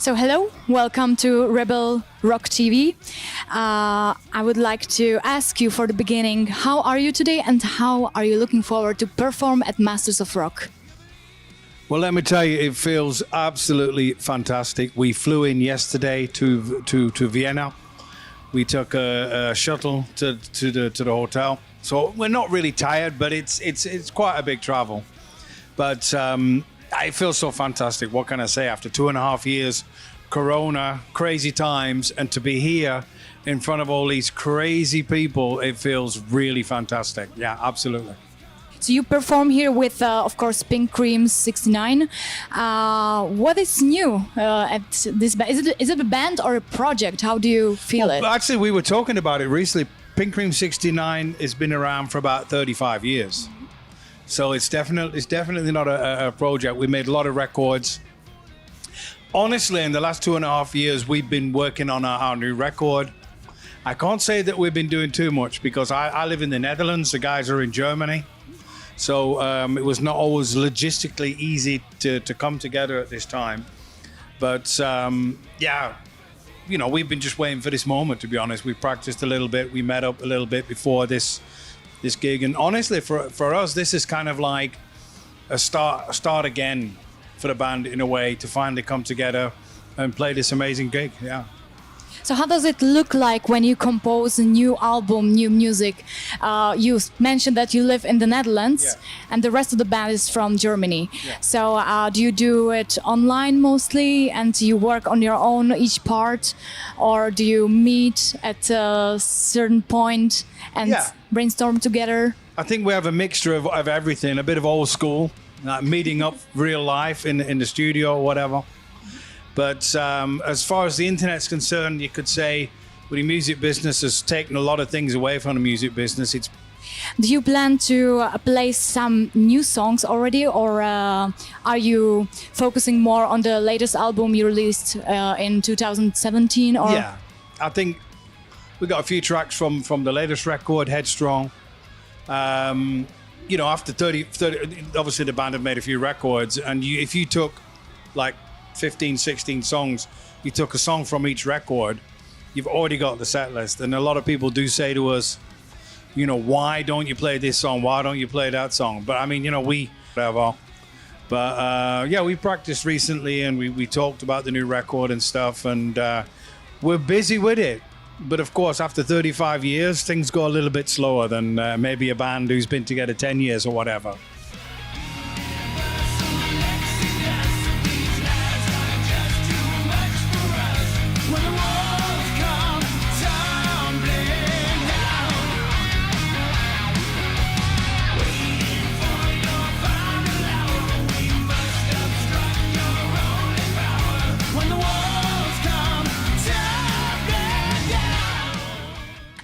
So hello, welcome to Rebel Rock TV. I would like to ask you for the beginning, how are you today and how are you looking forward to perform at Masters of Rock? Well, let me tell you, it feels absolutely fantastic. We flew in yesterday to Vienna. We took a shuttle to the hotel. So we're not really tired, but it's quite a big travel. But I feel so fantastic. What can I say? After 2.5 years, Corona, crazy times, and to be here in front of all these crazy people, it feels really fantastic. Yeah, absolutely. So you perform here with, of course, PC69. What is new at this band? Is it a band or a project? How do you feel it? Actually, we were talking about it recently. PC69 has been around for about 35 years. So it's definitely not a project. We made a lot of records. Honestly, in the last 2.5 years, we've been working on our new record. I can't say that we've been doing too much because I live in the Netherlands. The guys are in Germany. So it was not always logistically easy to come together at this time. But yeah, you know, we've been just waiting for this moment, to be honest. We practiced a little bit. We met up a little bit before this gig. And honestly, for us, this is kind of like a start again for the band in a way, to finally come together and play this amazing gig. Yeah. So how does it look like when you compose a new album, new music? You mentioned that you live in the Netherlands, yeah, and the rest of the band is from Germany. Yeah. So do you do it online mostly, and you work on your own each part, or do you meet at a certain point and Yeah. brainstorm together? I think we have a mixture of everything, a bit of old school, meeting up real life in the studio or whatever. But as far as the internet's concerned, you could say well, the music business has taken a lot of things away from the music business. Do you plan to play some new songs already, or are you focusing more on the latest album you released in 2017? Or? Yeah, I think we got a few tracks from the latest record, Headstrong. You know, after 30, obviously the band have made a few records, and if you took like 15, 16 songs, you took a song from each record, you've already got the set list. And a lot of people do say to us, you know, why don't you play this song? Why don't you play that song? But I mean, you know, whatever. But yeah, we practiced recently and we talked about the new record and stuff, and we're busy with it. But of course, after 35 years, things go a little bit slower than maybe a band who's been together 10 years or whatever.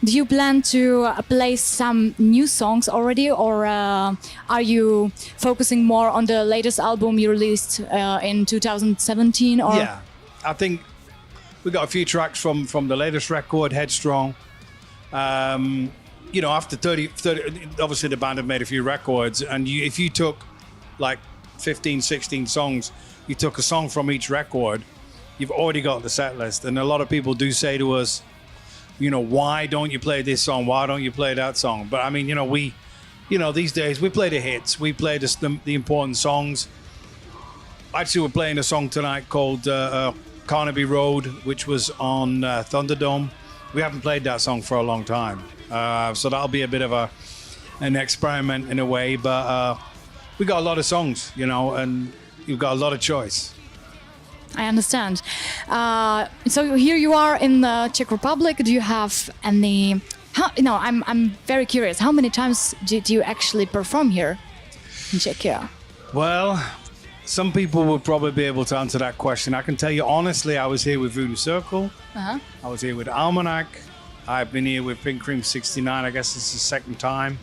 Do you plan to play some new songs already, or are you focusing more on the latest album you released in 2017? Or? Yeah, I think we got a few tracks from the latest record, Headstrong. You know, after 30, obviously the band have made a few records, and if you took like 15, 16 songs, you took a song from each record, you've already got the set list. And a lot of people do say to us, you know, why don't you play this song? Why don't you play that song? But I mean, you know, these days we play the hits, we play the important songs. Actually, we're playing a song tonight called Carnaby Road, which was on Thunderdome. We haven't played that song for a long time. So that'll be a bit of an experiment in a way, but we got a lot of songs, you know, and you've got a lot of choice. I understand. So here you are in the Czech Republic. Do you have any? I'm very curious. How many times did you actually perform here in Czechia? Well, some people would probably be able to answer that question. I can tell you honestly, I was here with Voodoo Circle. I was here with Almanac. I've been here with PC69. I guess it's the second time.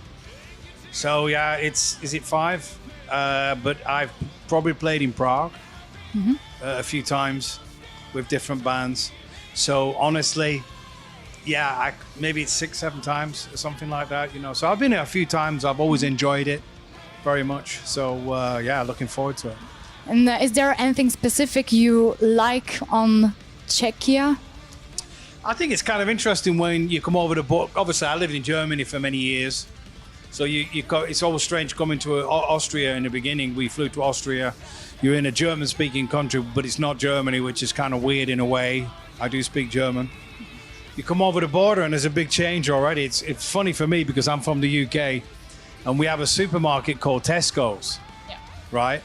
So yeah, is it 5? But I've probably played in Prague. A few times with different bands. So honestly, yeah, maybe it's 6, 7 times or something like that, you know. So I've been here a few times. I've always enjoyed it very much. So yeah, looking forward to it. And is there anything specific you like on Czechia? I think it's kind of interesting when you come over the border. Obviously, I lived in Germany for many years. So it's always strange coming to Austria in the beginning. We flew to Austria. You're in a German-speaking country, but it's not Germany, which is kind of weird in a way. I do speak German. You come over the border and there's a big change already. It's funny for me because I'm from the UK and we have a supermarket called Tesco's, right?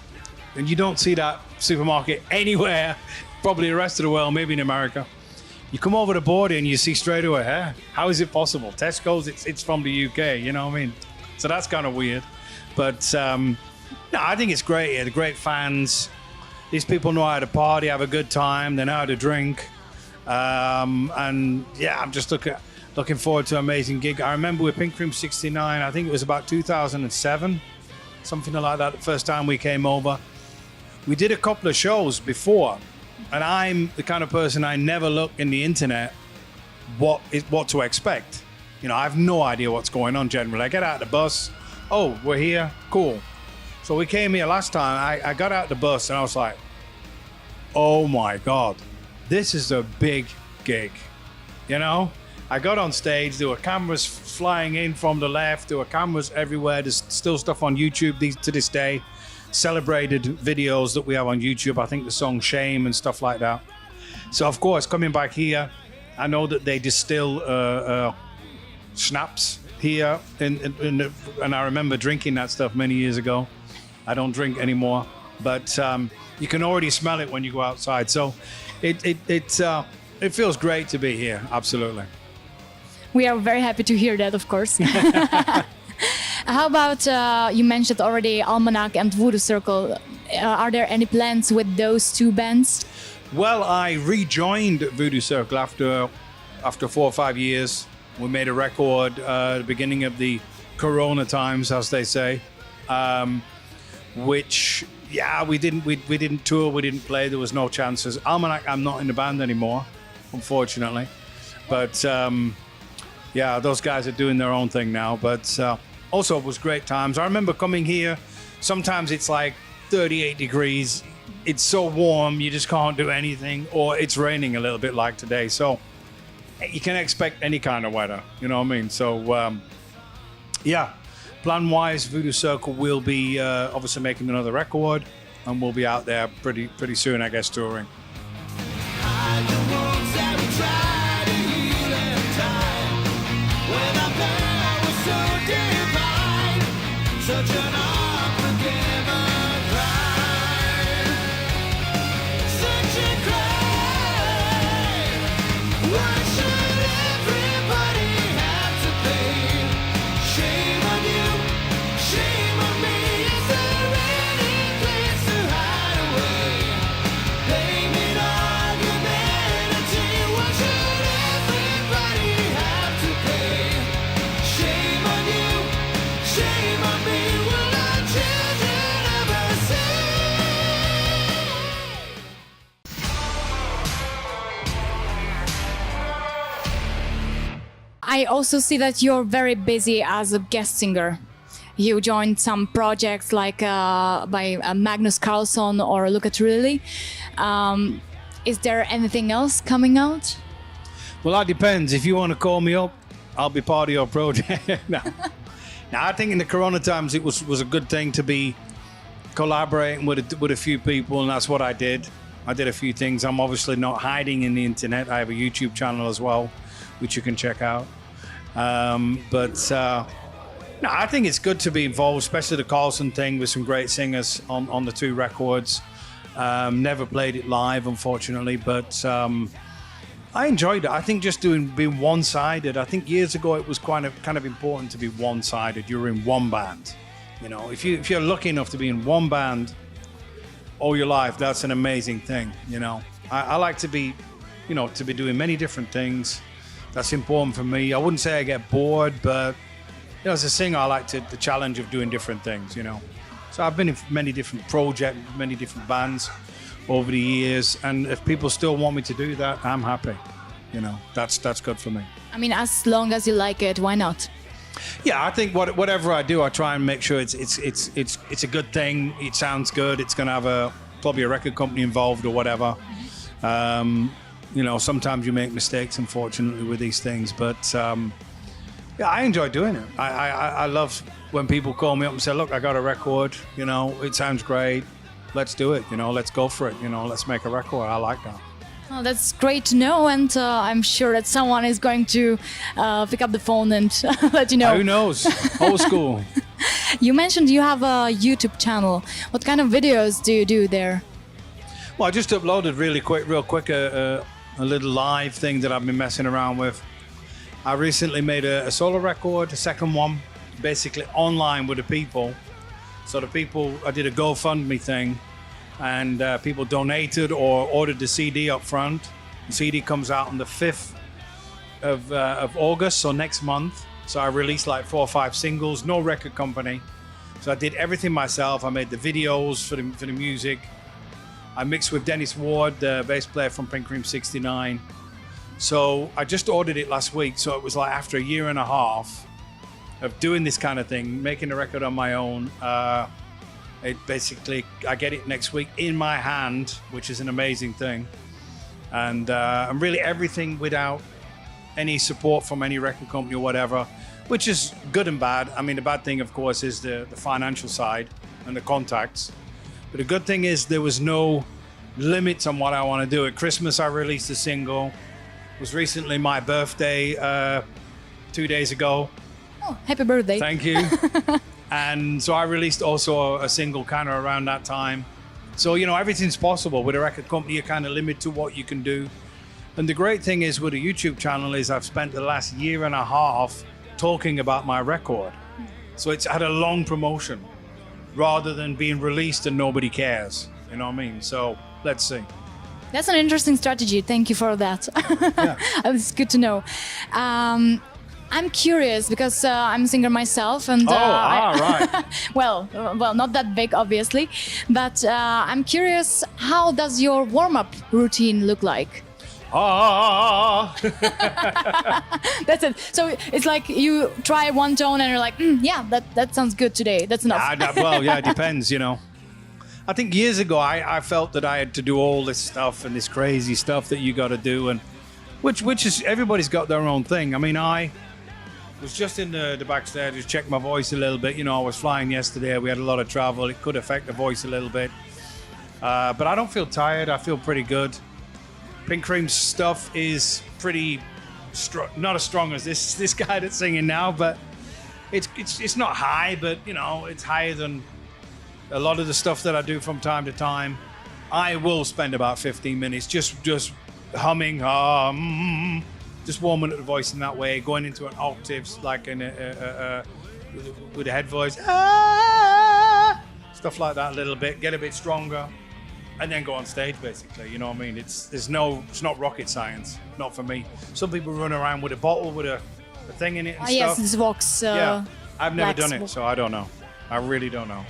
And you don't see that supermarket anywhere, probably the rest of the world, maybe in America. You come over the border and you see straight away, how is it possible? Tesco's, it's from the UK, you know what I mean? So that's kind of weird. But no, I think it's great here. The great fans. These people know how to party, have a good time. They know how to drink. And yeah, I'm just looking forward to an amazing gig. I remember with ℙ𝕀ℕ𝕂 ℂ𝝀, I think it was about 2007, something like that, the first time we came over. We did a couple of shows before, and I'm the kind of person, I never look in the internet what to expect. You know, I have no idea what's going on generally. I get out of the bus, oh, we're here, cool. So we came here last time, I got out the bus and I was like, oh my God, this is a big gig, you know? I got on stage, there were cameras flying in from the left, there were cameras everywhere, there's still stuff on YouTube to this day, celebrated videos that we have on YouTube, I think the song Shame and stuff like that. So of course, coming back here, I know that they distill schnapps here, and I remember drinking that stuff many years ago. I don't drink anymore, but you can already smell it when you go outside. So it feels great to be here, absolutely. We are very happy to hear that, of course. How about, you mentioned already Almanac and Voodoo Circle. Are there any plans with those two bands? Well, I rejoined Voodoo Circle after 4 or 5 years. We made a record at the beginning of the Corona times, as they say, which, yeah, we didn't tour, we didn't play, there was no chances. Almanac, I'm not in the band anymore, unfortunately. But yeah, those guys are doing their own thing now. But also, it was great times. I remember coming here, sometimes it's like 38 degrees. It's so warm, you just can't do anything. Or it's raining a little bit like today. So you can expect any kind of weather, you know what I mean? So yeah, plan-wise, Voodoo Circle will be obviously making another record. And we'll be out there pretty soon, I guess, touring. I also see that you're very busy as a guest singer. You joined some projects like by Magnus Carlsson or Look at Lily. Is there anything else coming out? Well, that depends. If you want to call me up, I'll be part of your project. No. Now, I think in the Corona times, it was a good thing to be collaborating with a few people, and that's what I did. I did a few things. I'm obviously not hiding in the internet. I have a YouTube channel as well, which you can check out. No, I think it's good to be involved, especially the Carlson thing with some great singers on the 2 records. Never played it live, unfortunately, but I enjoyed it. I think just being one-sided. I think years ago it was kind of important to be one-sided. You're in one band. You know, if you're lucky enough to be in one band all your life, that's an amazing thing. You know, I like to be, you know, to be doing many different things. That's important for me. I wouldn't say I get bored, but you know, as a singer, I like the challenge of doing different things, you know. So I've been in many different projects, many different bands over the years, and if people still want me to do that, I'm happy. You know, that's good for me. I mean, as long as you like it, why not? Yeah, I think whatever I do, I try and make sure it's a good thing. It sounds good. It's gonna have probably a record company involved or whatever. You know, sometimes you make mistakes, unfortunately, with these things. But yeah, I enjoy doing it. I love when people call me up and say, look, I got a record, you know, it sounds great. Let's do it, you know, let's go for it, you know, let's make a record. I like that. Oh, that's great to know, and I'm sure that someone is going to pick up the phone and let you know. Who knows? Old school. You mentioned you have a YouTube channel. What kind of videos do you do there? Well, I just uploaded real quick, a little live thing that I've been messing around with. I recently made a solo record, a second one, basically online with the people. So the people, I did a GoFundMe thing, and people donated or ordered the CD up front. The CD comes out on the 5th of August, so next month. So I released like 4 or 5 singles, no record company. So I did everything myself. I made the videos for the music. I mixed with Dennis Ward, the bass player from ℙ𝕀ℕ𝕂. So I just ordered it last week. So it was like after a year and a half of doing this kind of thing, making a record on my own. It basically, I get it next week in my hand, which is an amazing thing. And really everything without any support from any record company or whatever, which is good and bad. I mean, the bad thing, of course, is the financial side and the contacts. But the good thing is there was no limits on what I want to do. At Christmas, I released a single. It was recently my birthday 2 days ago. Oh, happy birthday. Thank you. And so I released also a single kind of around that time. So, you know, everything's possible. With a record company, you're kind of limited to what you can do. And the great thing is with a YouTube channel is I've spent the last year and a half talking about my record. So it's had a long promotion rather than being released and nobody cares. You know what I mean? So let's see. That's an interesting strategy. Thank you for that. Yeah. It's good to know. I'm curious because I'm a singer myself, and right. well, not that big, obviously, but I'm curious. How does your warm-up routine look like? That's it. So it's like you try one tone and you're like, yeah, that sounds good today. That's enough. Well, yeah, it depends, you know. I think years ago I felt that I had to do all this stuff and this crazy stuff that you got to do, and which is everybody's got their own thing. I mean, I was just in the backstage, just checked my voice a little bit. You know, I was flying yesterday. We had a lot of travel. It could affect the voice a little bit, but I don't feel tired. I feel pretty good. Pink Cream's stuff is pretty not as strong as this guy that's singing now, but it's not high, but you know, it's higher than a lot of the stuff that I do from time to time. I will spend about 15 minutes just humming, just warming up the voice in that way, going into an octaves like with a head voice, stuff like that a little bit, get a bit stronger. And then go on stage, basically. You know what I mean? It's not rocket science. Not for me. Some people run around with a bottle with a thing in it and stuff. Yes, this Vox. Yeah, I've never done it, so I don't know. I really don't know.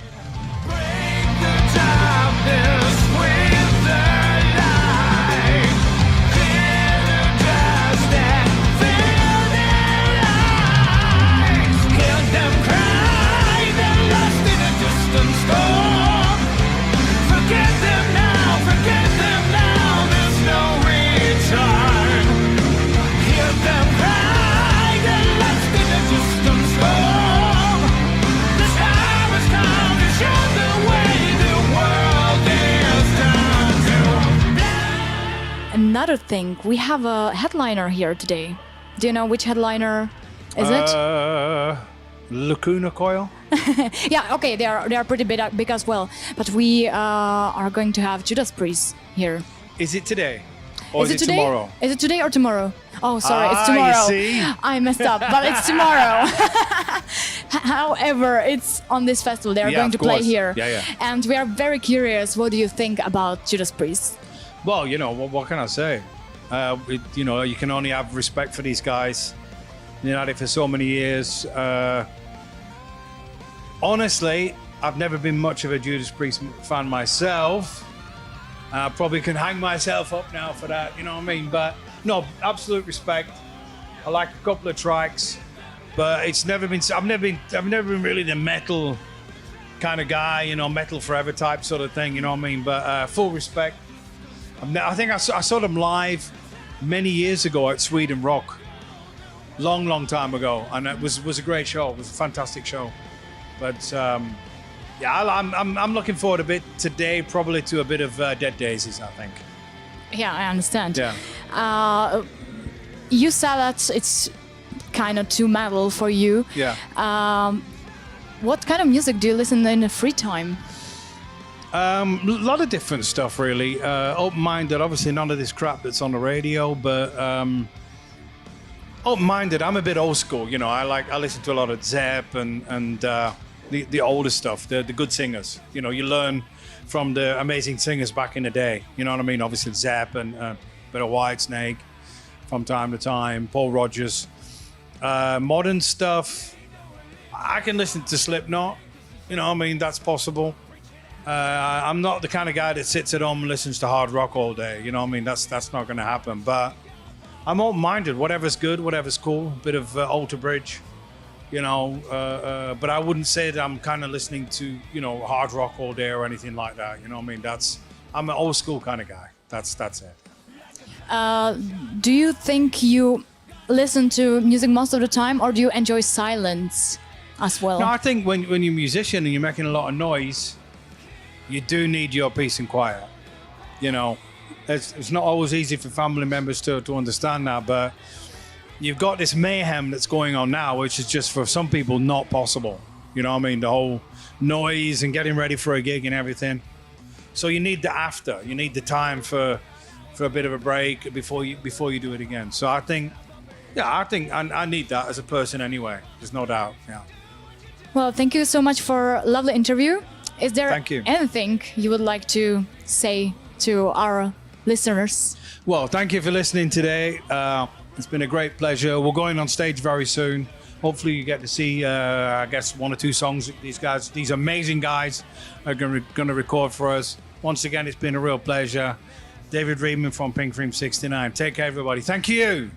Break the darkness with the light. Clear the dust and fill their eyes. Hear them cry, they're lost in a distant storm. Forget them now, there's no return. Hear them cry, they're lost in a distant storm. The time has come to show the way the world is turned to. Another thing, we have a headliner here today. Do you know which headliner is it? Lacuna Coil? Yeah, okay, they are pretty big as well. But we are going to have Judas Priest here. Is it today? Or is it today? tomorrow? Is it today or tomorrow? Oh, sorry, it's tomorrow. You see? I messed up, but it's tomorrow. However, it's on this festival. They are going to play here. Yeah. And we are very curious, what do you think about Judas Priest? Well, you know, what can I say? You know, you can only have respect for these guys. You know, for so many years. Honestly, I've never been much of a Judas Priest fan myself. I probably can hang myself up now for that, you know what I mean? But no, absolute respect. I like a couple of tracks, but it's never been. I've never been really the metal kind of guy, you know, metal forever type sort of thing, you know what I mean? But full respect. I think I saw them live many years ago at Sweden Rock. Long time ago, and it was a great show. It was a fantastic show. But yeah, I'm looking forward a bit today, probably to a bit of Dead Daisies, I think. Yeah, I understand. Yeah. You said that it's kind of too metal for you. Yeah. What kind of music do you listen in the free time? A lot of different stuff, really. Open-minded, obviously none of this crap that's on the radio, but open-minded. I'm a bit old school, you know. I listen to a lot of Zepp and the older stuff, the good singers. You know, you learn from the amazing singers back in the day. You know what I mean? Obviously Zepp and a bit of Whitesnake from time to time. Paul Rodgers. Modern stuff. I can listen to Slipknot. You know what I mean? That's possible. I'm not the kind of guy that sits at home and listens to hard rock all day. You know what I mean? That's not going to happen. But I'm open-minded. Whatever's good, whatever's cool. A bit of Alter Bridge, you know. But I wouldn't say that I'm kind of listening to, you know, hard rock all day or anything like that. You know what I mean? I'm an old school kind of guy. That's it. Do you think you listen to music most of the time, or do you enjoy silence as well? No, I think when you're a musician and you're making a lot of noise, you do need your peace and quiet. You know, it's not always easy for family members to understand that, but you've got this mayhem that's going on now, which is just for some people not possible. You know what I mean? The whole noise and getting ready for a gig and everything. So you need the after. You need the time for a bit of a break before you do it again. So I think I need that as a person anyway. There's no doubt. Yeah. Well, thank you so much for a lovely interview. Is there Thank you. anything you would like to say to our listeners? Well, thank you for listening today. It's been a great pleasure. We're going on stage very soon. Hopefully you get to see, I guess, one or two songs these amazing guys are going to record for us. Once again, it's been a real pleasure. David Readman from PC69. Take care, everybody. Thank you.